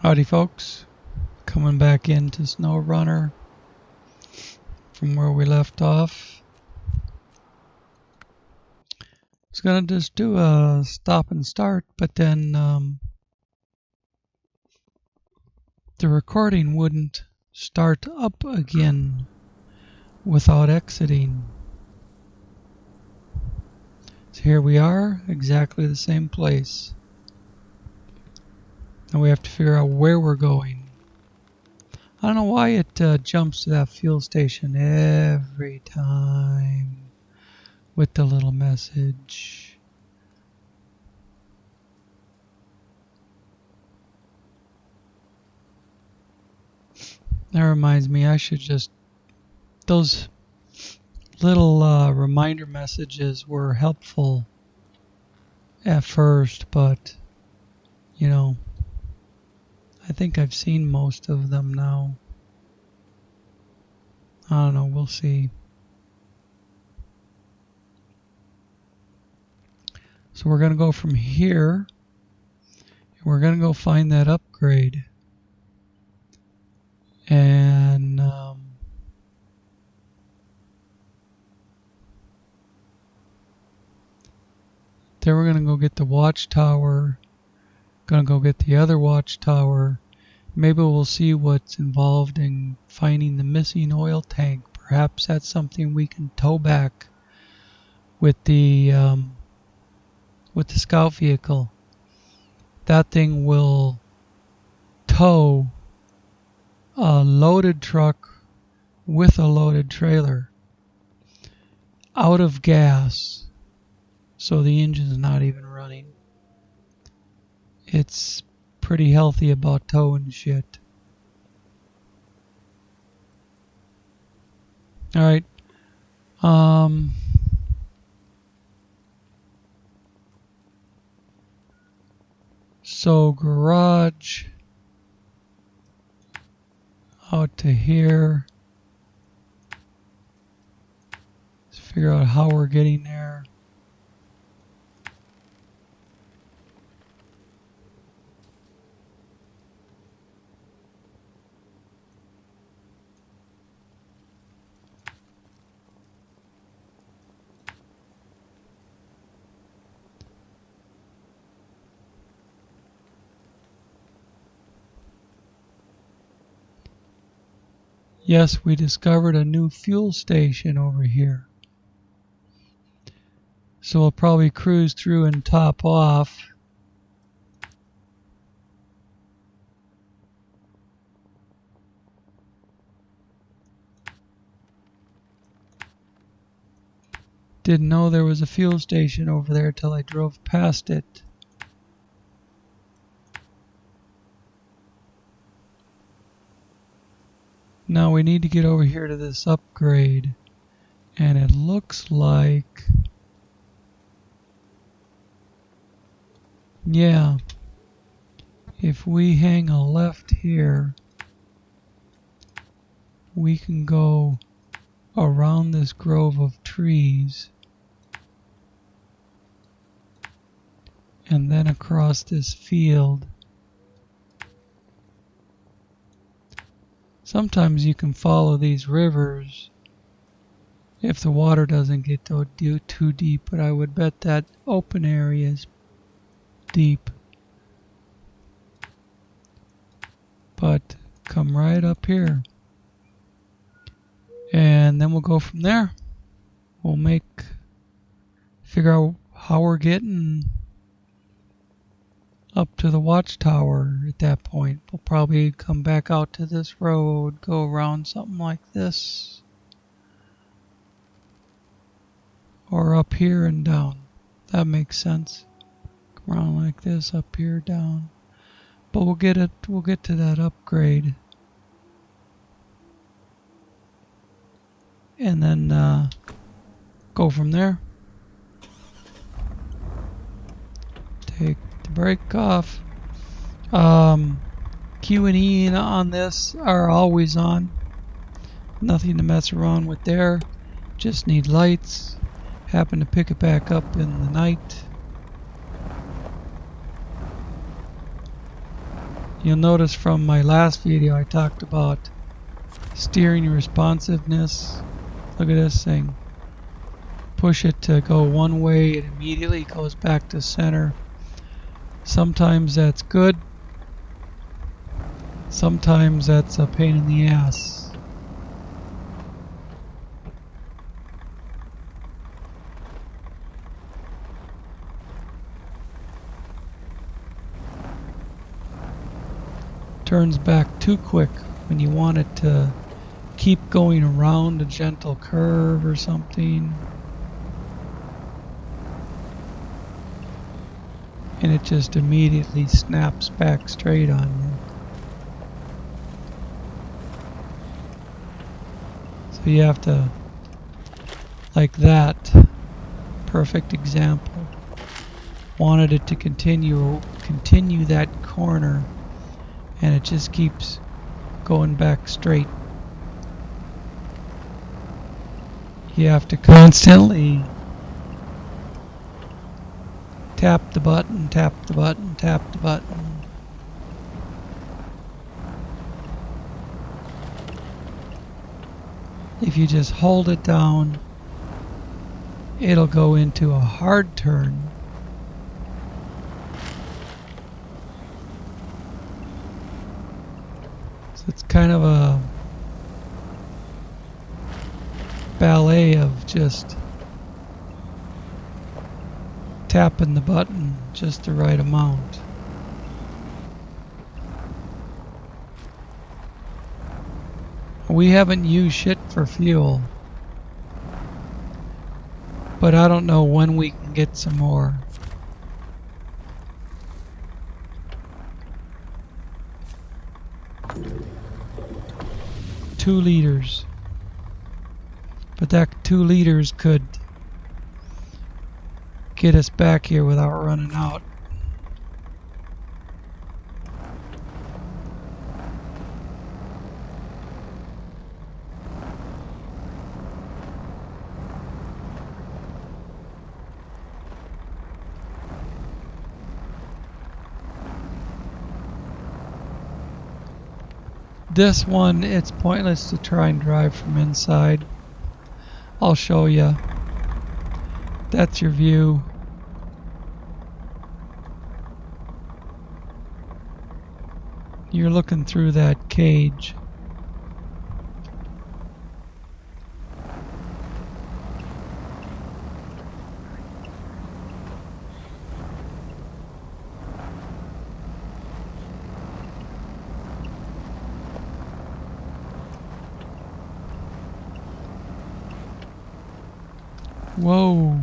Howdy folks, coming back into SnowRunner from where we left off. I was gonna just do a stop and start, but then the recording wouldn't start up again without exiting. So here we are, exactly the same place. Now we have to figure out where we're going. I don't know why it jumps to that fuel station every time with the little message. That reminds me, I should just... Those little reminder messages were helpful at first, but, you know, I think I've seen most of them now. I don't know, we'll see. So we're going to go from here, and we're going to go find that upgrade. And then we're going to go get the watchtower, going to go get the other watchtower. Maybe we'll see what's involved in finding the missing oil tank. Perhaps that's something we can tow back with the scout vehicle. That thing will tow a loaded truck with a loaded trailer out of gas, so the engine's not even running. It's pretty healthy about towing shit. Alright. So garage out to here. Let's figure out how we're getting there. Yes, we discovered a new fuel station over here. So we'll probably cruise through and top off. Didn't know there was a fuel station over there till I drove past it. Now we need to get over here to this upgrade. And it looks like... yeah. If we hang a left here, we can go around this grove of trees and then across this field. Sometimes you can follow these rivers if the water doesn't get too deep, but I would bet that open area is deep. But come right up here. And then we'll go from there. We'll figure out how we're getting up to the watchtower at that point. We'll probably come back out to this road, go around something like this. Or up here and down. That makes sense. Come around like this, up here, down. But we'll get to that upgrade. And then go from there. Take the brake off. Q and E on this are always on. Nothing to mess around with there. Just need lights. Happen to pick it back up in the night. You'll notice from my last video I talked about steering responsiveness. Look at this thing. Push it to go one way, it immediately goes back to center. Sometimes that's good. Sometimes that's a pain in the ass. Turns back too quick when you want it to keep going around a gentle curve or something. And it just immediately snaps back straight on you. So you have to, like that, perfect example. Wanted it to continue that corner, and it just keeps going back straight. You have to constantly tap the button, tap the button, tap the button. If you just hold it down, it'll go into a hard turn. So it's kind of a ballet of just tapping the button just the right amount. We haven't used shit for fuel, but I don't know when we can get some more. Two liters. But that 2 liters could get us back here without running out. This one, it's pointless to try and drive from inside. I'll show you. That's your view. You're looking through that cage. Whoa.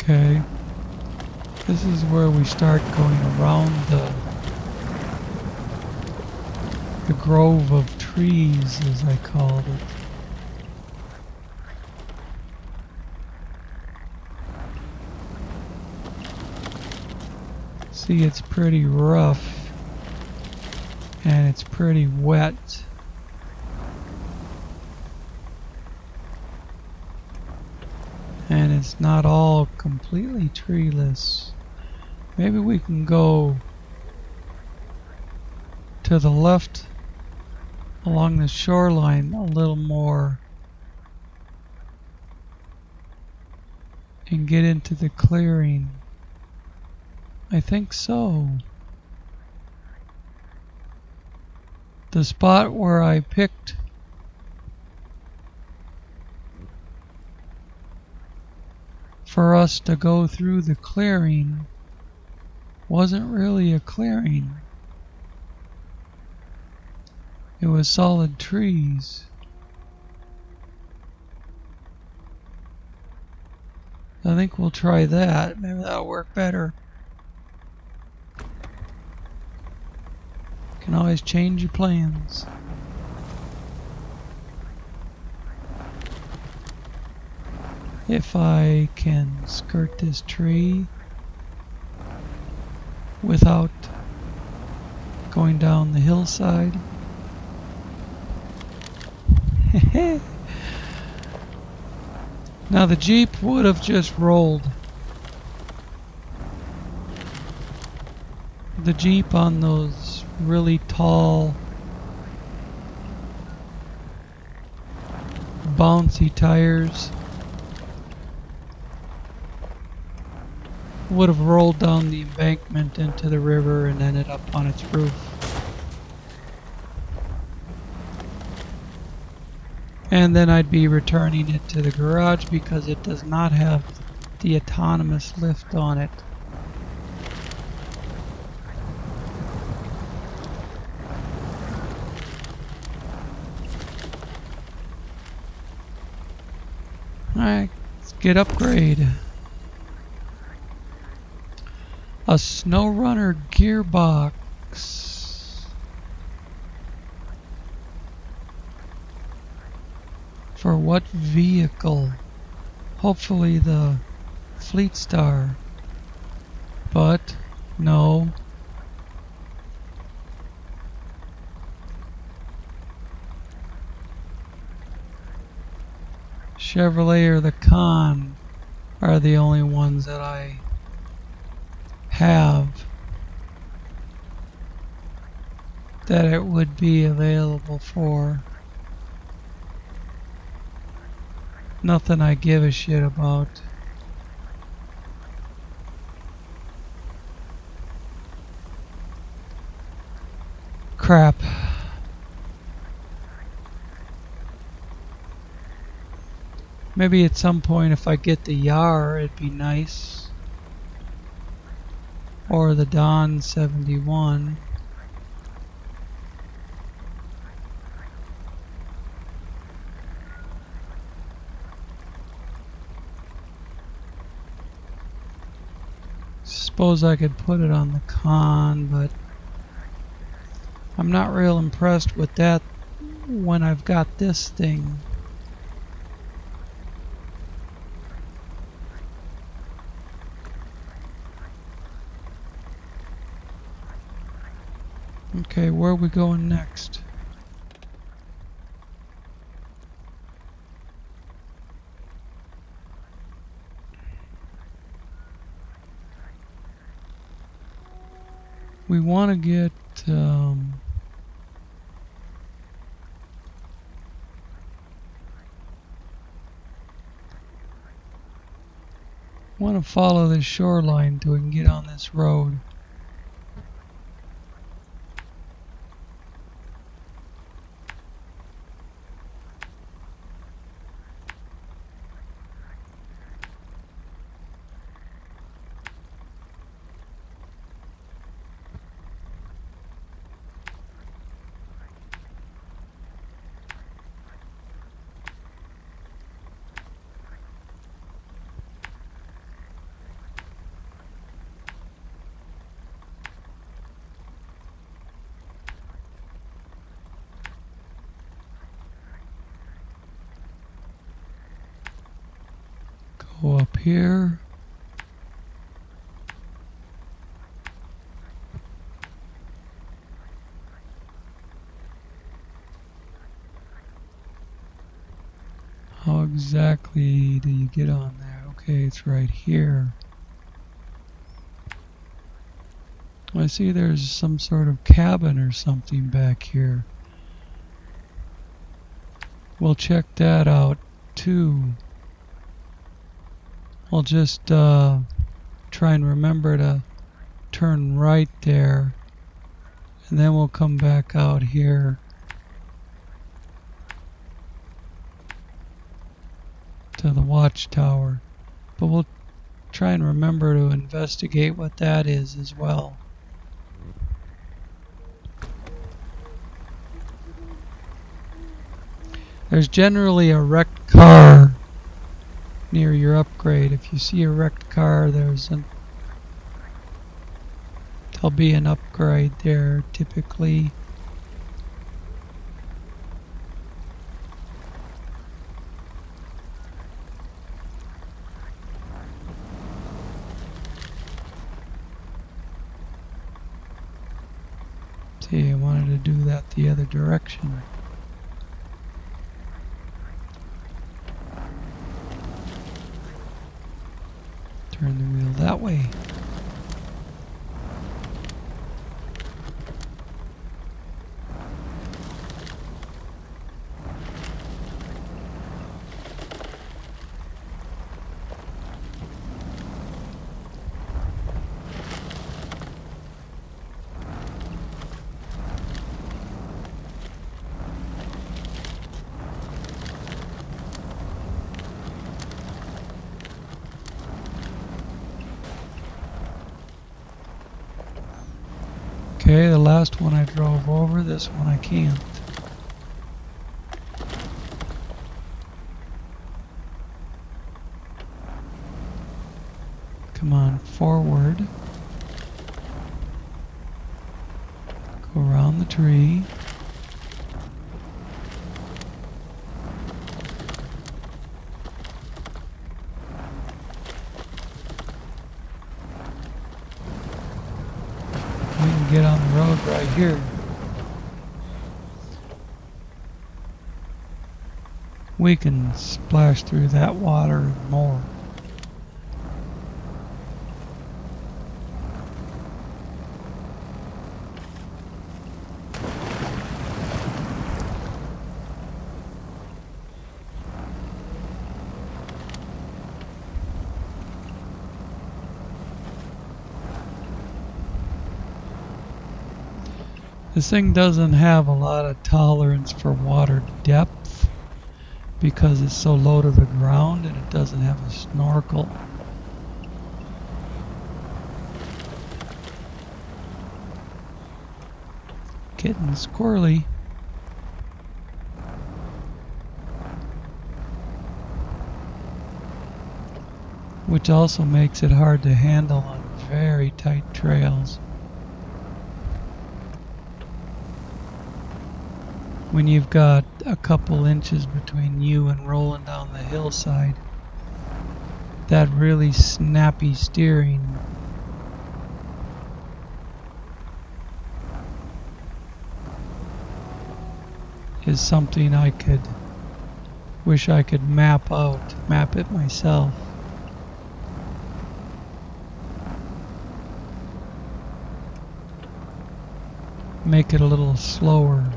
Okay, this is where we start going around the grove of trees, as I called it. See, it's pretty rough and it's pretty wet. And it's not all completely treeless. Maybe we can go to the left along the shoreline a little more and get into the clearing. I think so. The spot where I picked for us to go through the clearing wasn't really a clearing. It was solid trees. I think we'll try that. Maybe that'll work better. Can always change your plans. If I can skirt this tree without going down the hillside. Now the Jeep would have just rolled. The Jeep on those really tall, bouncy tires would have rolled down the embankment into the river and ended up on its roof. And then I'd be returning it to the garage because it does not have the autonomous lift on it. Alright, let's get upgrade. A SnowRunner gearbox. For what vehicle? Hopefully the Fleet Star. But no. Chevrolet or the Con are the only ones that I have that it would be available for. Nothing I give a shit about. Crap. Maybe at some point if I get the Yar it'd be nice. Or the Don 71. Suppose I could put it on the Con, but I'm not real impressed with that when I've got this thing. Okay, where are we going next? We want to get want to follow the shoreline so we can get on this road. Go up here. How exactly do you get on there? Okay, it's right here. I see there's some sort of cabin or something back here. We'll check that out too. I'll just try and remember to turn right there, and then we'll come back out here to the watchtower. But we'll try and remember to investigate what that is as well. There's generally a wrecked car near your upgrade. If you see a wrecked car, there's a There'll be an upgrade there typically. See, I wanted to do that the other direction. Turn the wheel that way. Okay, the last one I drove over, this one I can't. Come on, forward. Go around the tree. We can get on the road right here. We can splash through that water and more. This thing doesn't have a lot of tolerance for water depth because it's so low to the ground and it doesn't have a snorkel. Getting squirrely. Which also makes it hard to handle on very tight trails. When you've got a couple inches between you and rolling down the hillside, that really snappy steering is something I wish I could map it myself. Make it a little slower.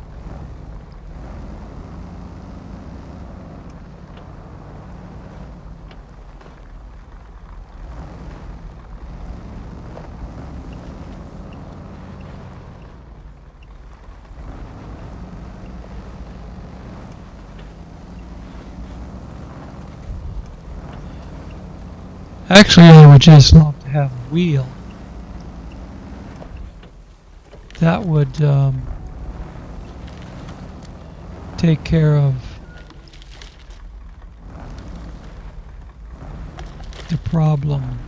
Actually, I would just love to have a wheel. That would take care of the problem.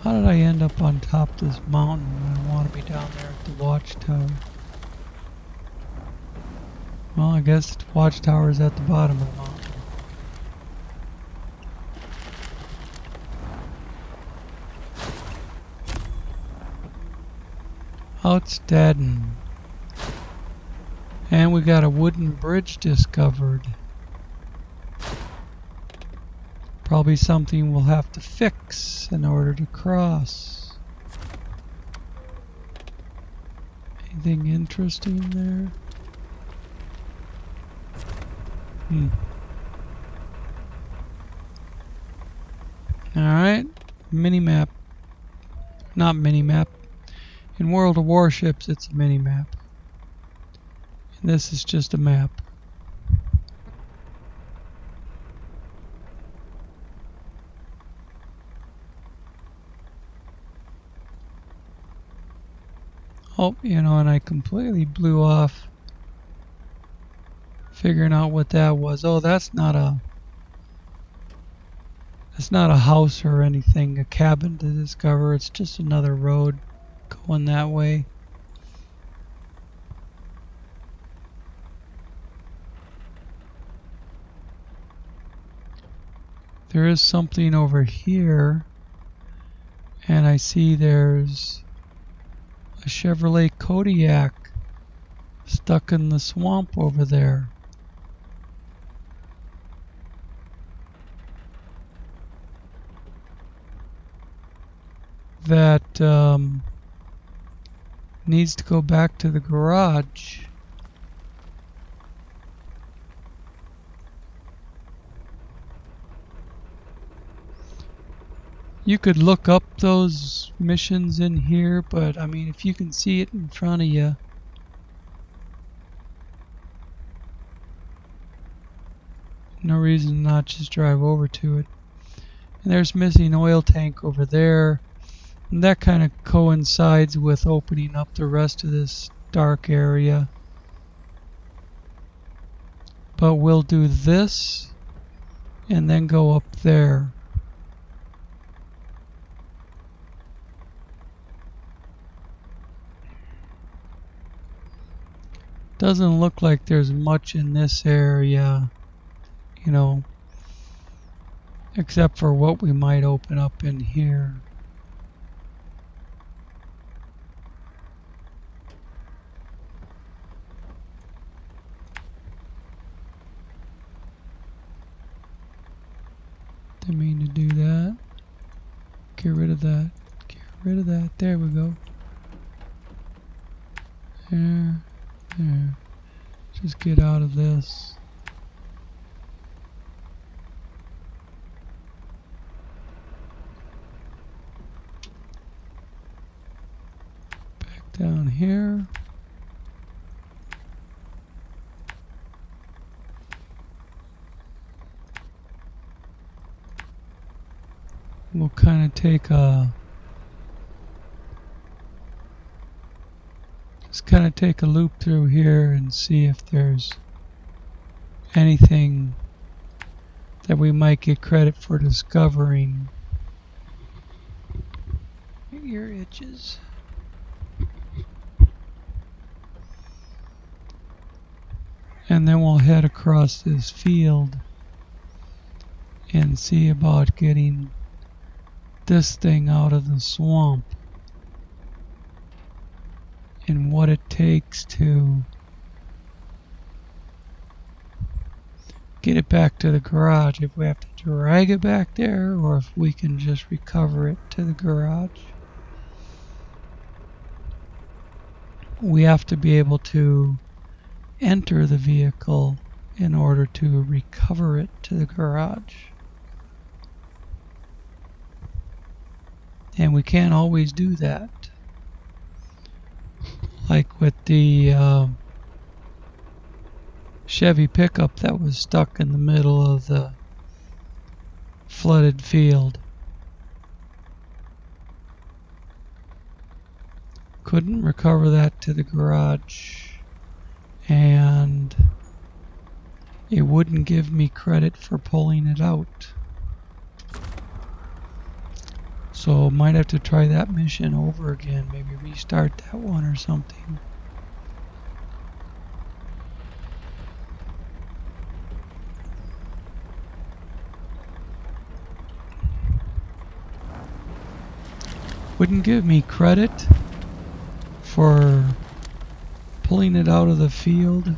How did I end up on top of this mountain when I want to be down there at the watchtower? Well, I guess the watchtower is at the bottom of the mountain. Outstanding. And we got a wooden bridge discovered. Probably something we'll have to fix in order to cross. Anything interesting there? Alright, mini-map. Not mini-map. In World of Warships, it's a mini-map. And this is just a map. Oh, you know, and I completely blew off figuring out what that was. Oh, that's not a It's not a house or anything, a cabin to discover. It's just another road going that way. There is something over here, and I see there's a Chevrolet Kodiak stuck in the swamp over there. That needs to go back to the garage. You could look up those missions in here, but I mean, if you can see it in front of you, no reason to not just drive over to it. And there's missing oil tank over there, and that kind of coincides with opening up the rest of this dark area. But we'll do this and then go up there. Doesn't look like there's much in this area, you know, except for what we might open up in here. Didn't mean to do that. Get rid of that. Get rid of that. There we go. There. There. Just get out of this. Back down here. We'll kind of take a loop through here and see if there's anything that we might get credit for discovering. Ear itches. And then we'll head across this field and see about getting this thing out of the swamp and what it takes to get it back to the garage, if we have to drag it back there or if we can just recover it to the garage. We have to be able to enter the vehicle in order to recover it to the garage. And we can't always do that. Like with the Chevy pickup that was stuck in the middle of the flooded field. Couldn't recover that to the garage, and it wouldn't give me credit for pulling it out. So might have to try that mission over again, maybe restart that one or something. Wouldn't give me credit for pulling it out of the field.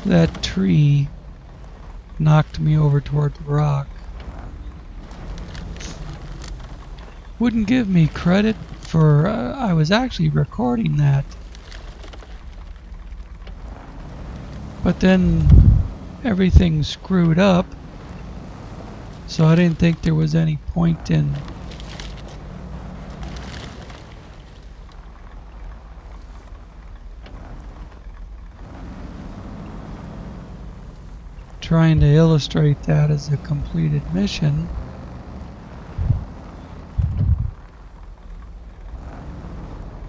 That tree knocked me over toward the rock. Wouldn't give me credit for I was actually recording that, but then everything screwed up, so I didn't think there was any point in trying to illustrate that as a completed mission.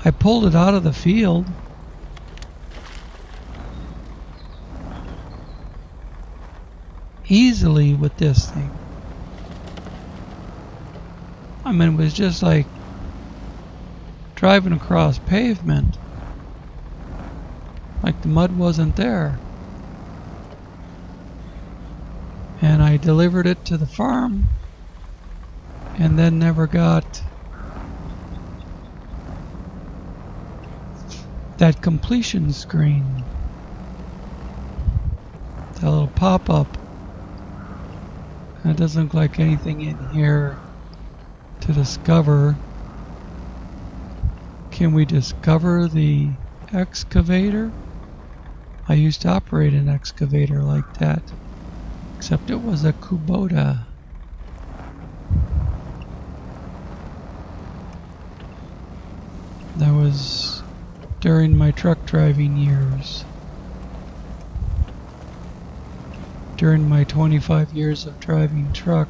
I pulled it out of the field. Easily with this thing. I mean, it was just like driving across pavement. Like the mud wasn't there. And I delivered it to the farm and then never got that completion screen. That little pop-up. It doesn't look like anything in here to discover. Can we discover the excavator? I used to operate an excavator like that, except it was a Kubota. That was during my truck driving years. During my 25 years of driving truck,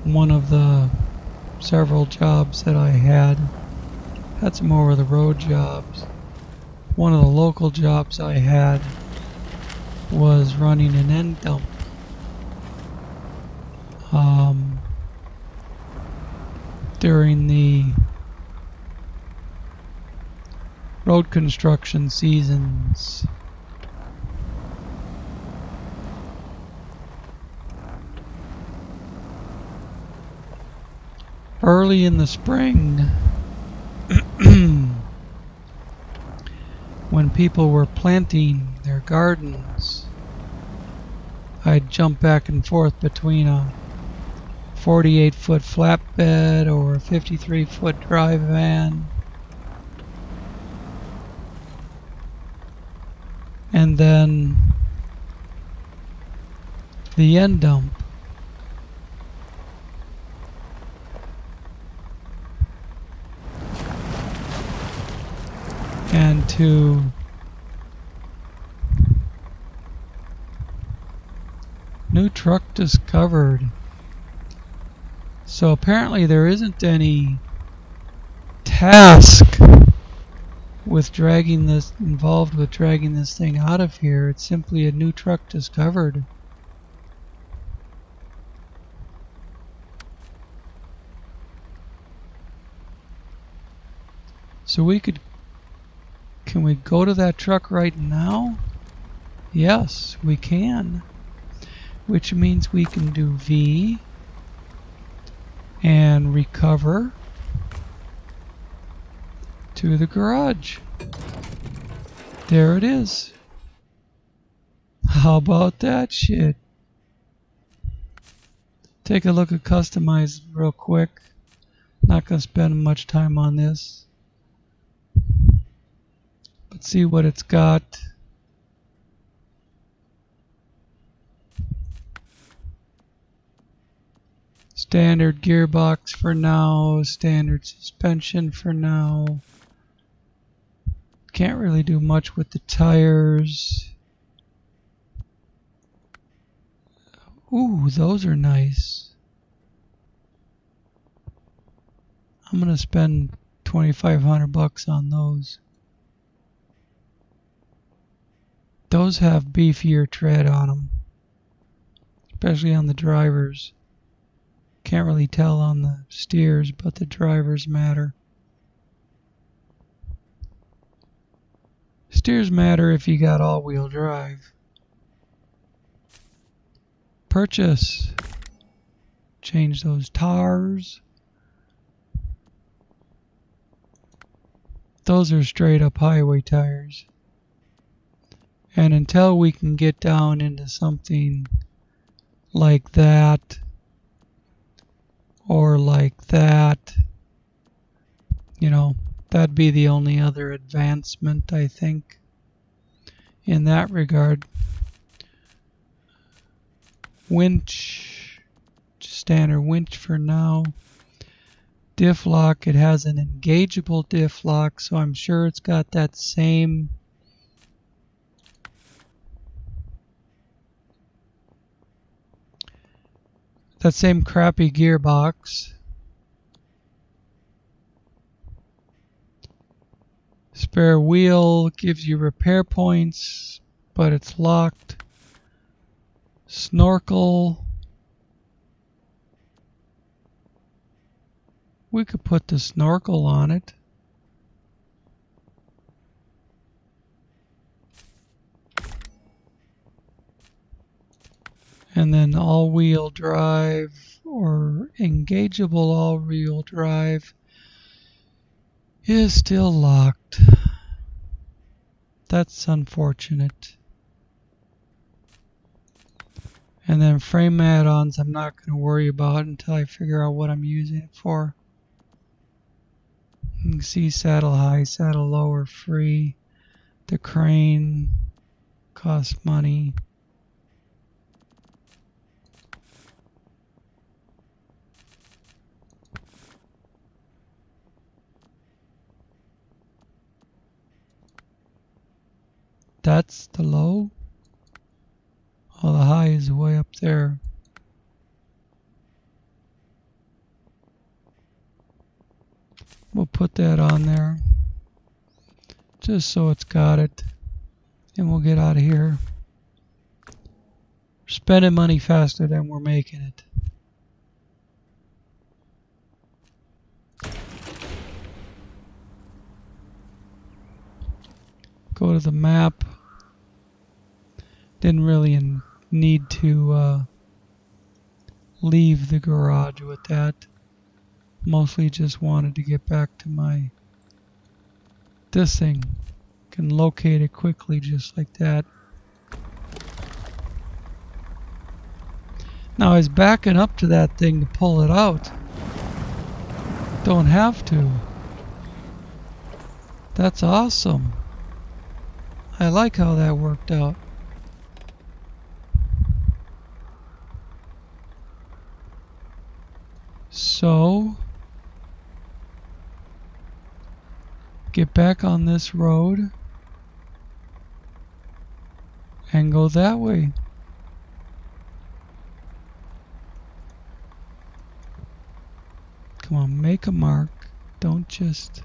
one of the several jobs that I had some over the road jobs. One of the local jobs I had was running an end dump. During the road construction seasons. Early in the spring, when people were planting their gardens, I'd jump back and forth between a 48-foot flatbed or a 53-foot drive van, and then the end dump. And to new truck discovered. So apparently there isn't any task with dragging this involved with dragging this thing out of here. It's simply a new truck discovered. So can we go to that truck right now? Yes, we can. Which means we can do V and recover to the garage. There it is. How about that shit? Take a look at customize real quick. Not gonna spend much time on this. But see what it's got. Standard gearbox for now, standard suspension for now. Can't really do much with the tires. Ooh, those are nice. I'm gonna spend $2,500 on those. Those have beefier tread on them, especially on the drivers. Can't really tell on the steers, but the drivers matter. Steers matter if you got all-wheel drive. Purchase. Change those tires. Those are straight up highway tires. And until we can get down into something like that, or like that, you know, that'd be the only other advancement, I think, in that regard. Winch, standard winch for now. Diff lock, it has an engageable diff lock, so I'm sure it's got that same crappy gearbox. Spare wheel gives you repair points, but it's locked. Snorkel. We could put the snorkel on it. And then all-wheel drive or engageable all-wheel drive is still locked. That's unfortunate. And then frame add-ons I'm not going to worry about until I figure out what I'm using it for. You can see saddle high, saddle low are free. The crane costs money. That's the low. Oh, the high is way up there. We'll put that on there just so it's got it, and we'll get out of here. We're spending money faster than we're making it. Go to the map. Didn't really need to leave the garage with that. Mostly just wanted to get back to this thing. Can locate it quickly just like that. Now I was backing up to that thing to pull it out. Don't have to. That's awesome. I like how that worked out. So, get back on this road and go that way. Come on, make a mark. Don't just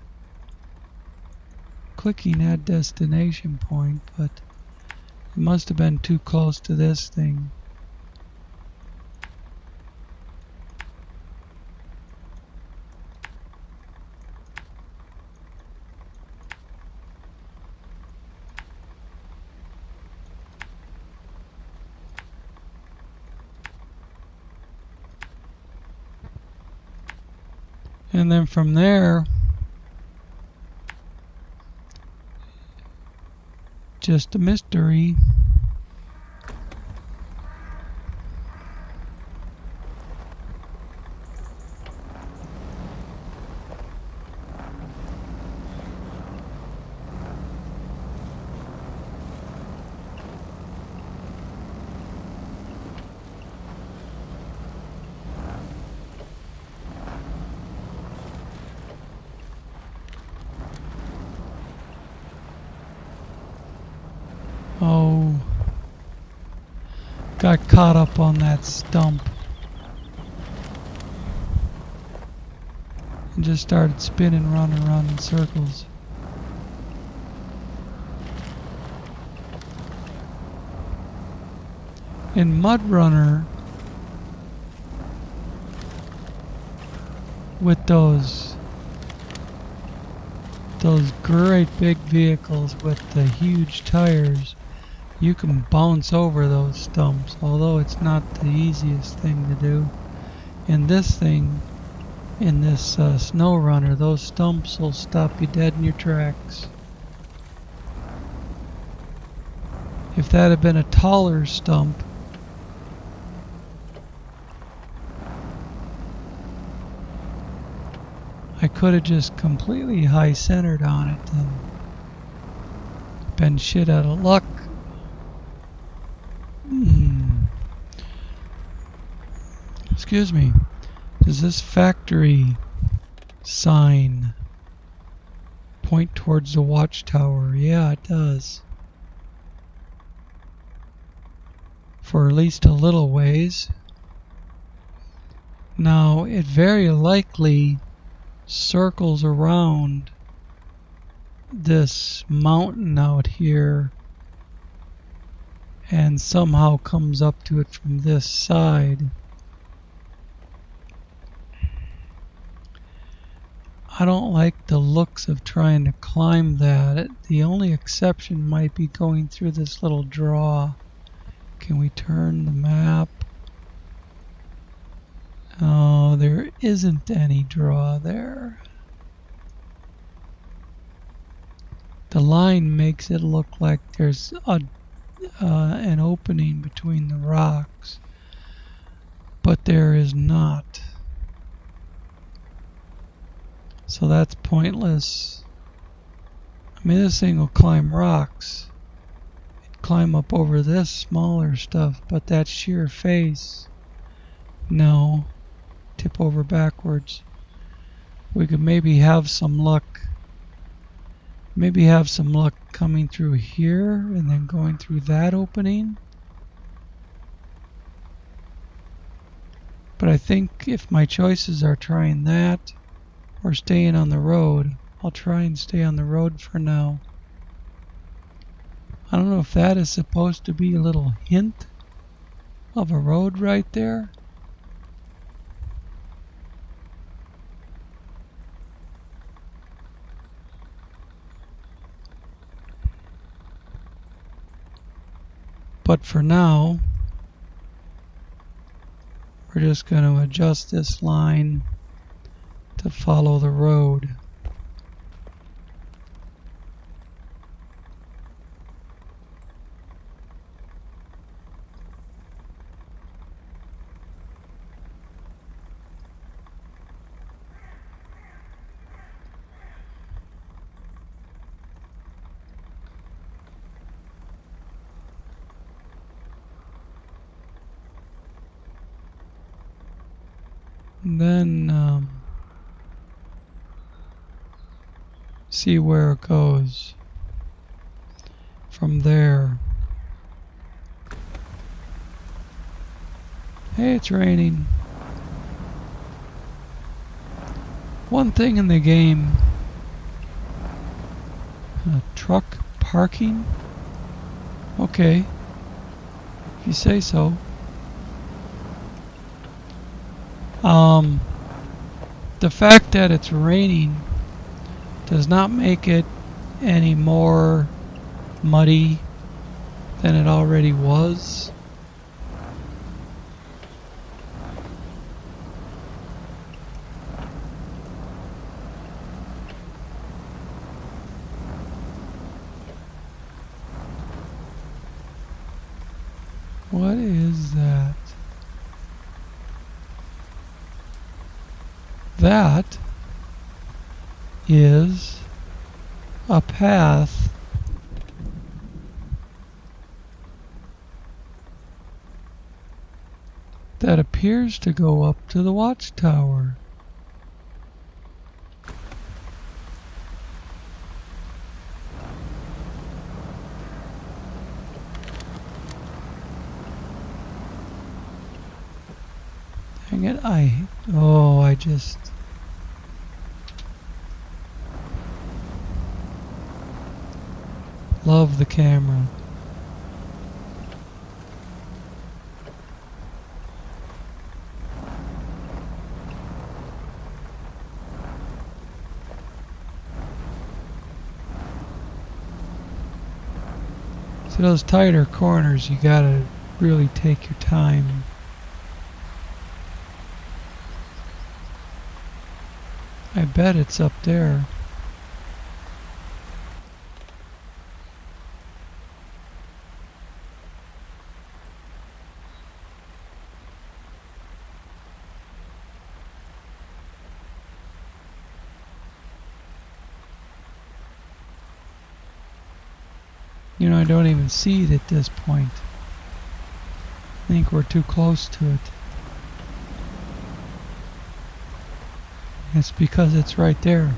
clicking add destination point, but it must have been too close to this thing. And then from there, just a mystery. Oh, got caught up on that stump and just started spinning round and round in circles. In MudRunner, with those great big vehicles with the huge tires, you can bounce over those stumps, although it's not the easiest thing to do. In this thing, in this SnowRunner, those stumps will stop you dead in your tracks. If that had been a taller stump, I could have just completely high centered on it and been shit out of luck. Excuse me. Does this factory sign point towards the watchtower? Yeah, it does. For at least a little ways. Now, it very likely circles around this mountain out here and somehow comes up to it from this side. I don't like the looks of trying to climb that. The only exception might be going through this little draw. Can we turn the map? Oh, there isn't any draw there. The line makes it look like there's an opening between the rocks, but there is not. So that's pointless. I mean, this thing will climb rocks. It'd climb up over this smaller stuff, but that sheer face, no. Tip over backwards. We could maybe have some luck. Maybe have some luck coming through here and then going through that opening. But I think if my choices are trying that or staying on the road, I'll try and stay on the road for now. I don't know if that is supposed to be a little hint of a road right there. But for now, we're just going to adjust this line to follow the road. And then see where it goes from there. Hey, it's raining. One thing in the game, truck parking. Okay, if you say so. The fact that it's raining does not make it any more muddy than it already was. What is that? That is a path that appears to go up to the watchtower. Dang it, I just... love the camera. So those tighter corners, you gotta really take your time. I bet it's up there. You know, I don't even see it at this point. I think we're too close to it. It's because it's right there.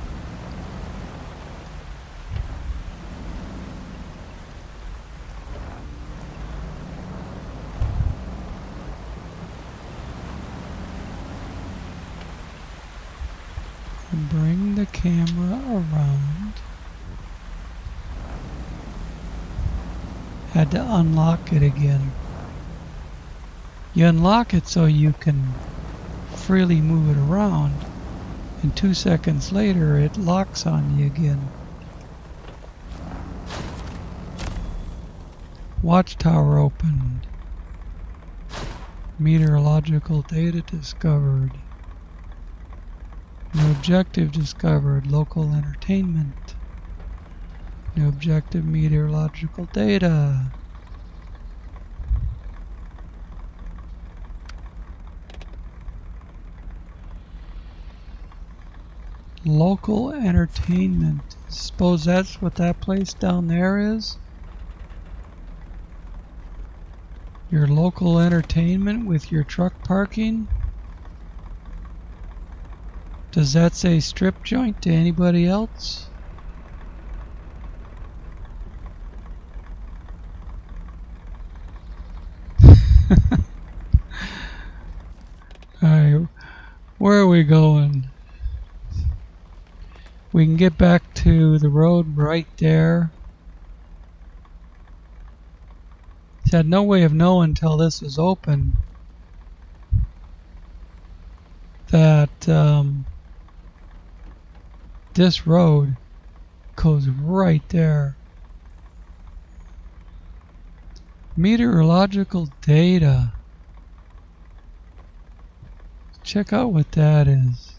And bring the camera around. Had to unlock it again. You unlock it so you can freely move it around. and 2 seconds later it locks on you again. Watchtower opened. Meteorological data discovered. New objective discovered. Local entertainment. New objective, meteorological data. Local entertainment. Suppose that's what that place down there is? Your local entertainment with your truck parking? Does that say strip joint to anybody else? Alright, where are we going? We can get back to the road right there. So I had no way of knowing until this was open that this road goes right there. Meteorological data. Check out what that is.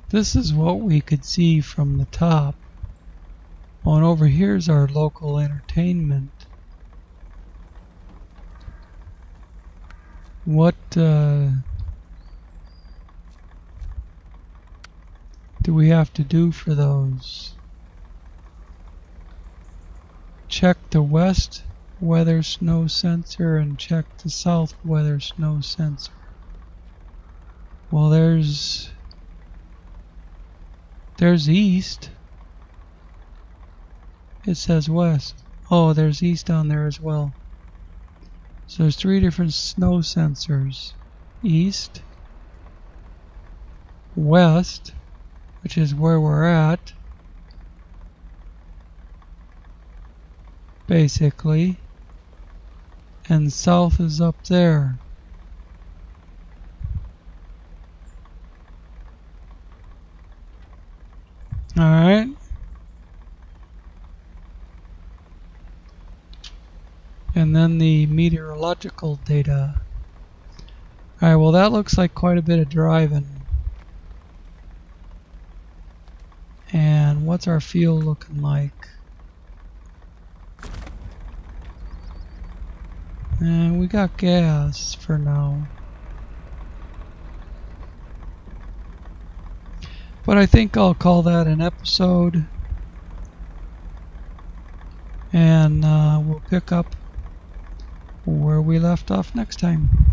This is what we could see from the top. Oh, and over here's our local entertainment. What do we have to do for those? Check the west weather snow sensor and check the south weather snow sensor. Well, there's east. It says west. Oh, there's east down there as well. So there's 3 different snow sensors. East, west, which is where we're at, basically, and south is up there. Alright. And then the meteorological data. Alright, well that looks like quite a bit of driving. And what's our fuel looking like? And we got gas for now. But I think I'll call that an episode. And we'll pick up where we left off next time.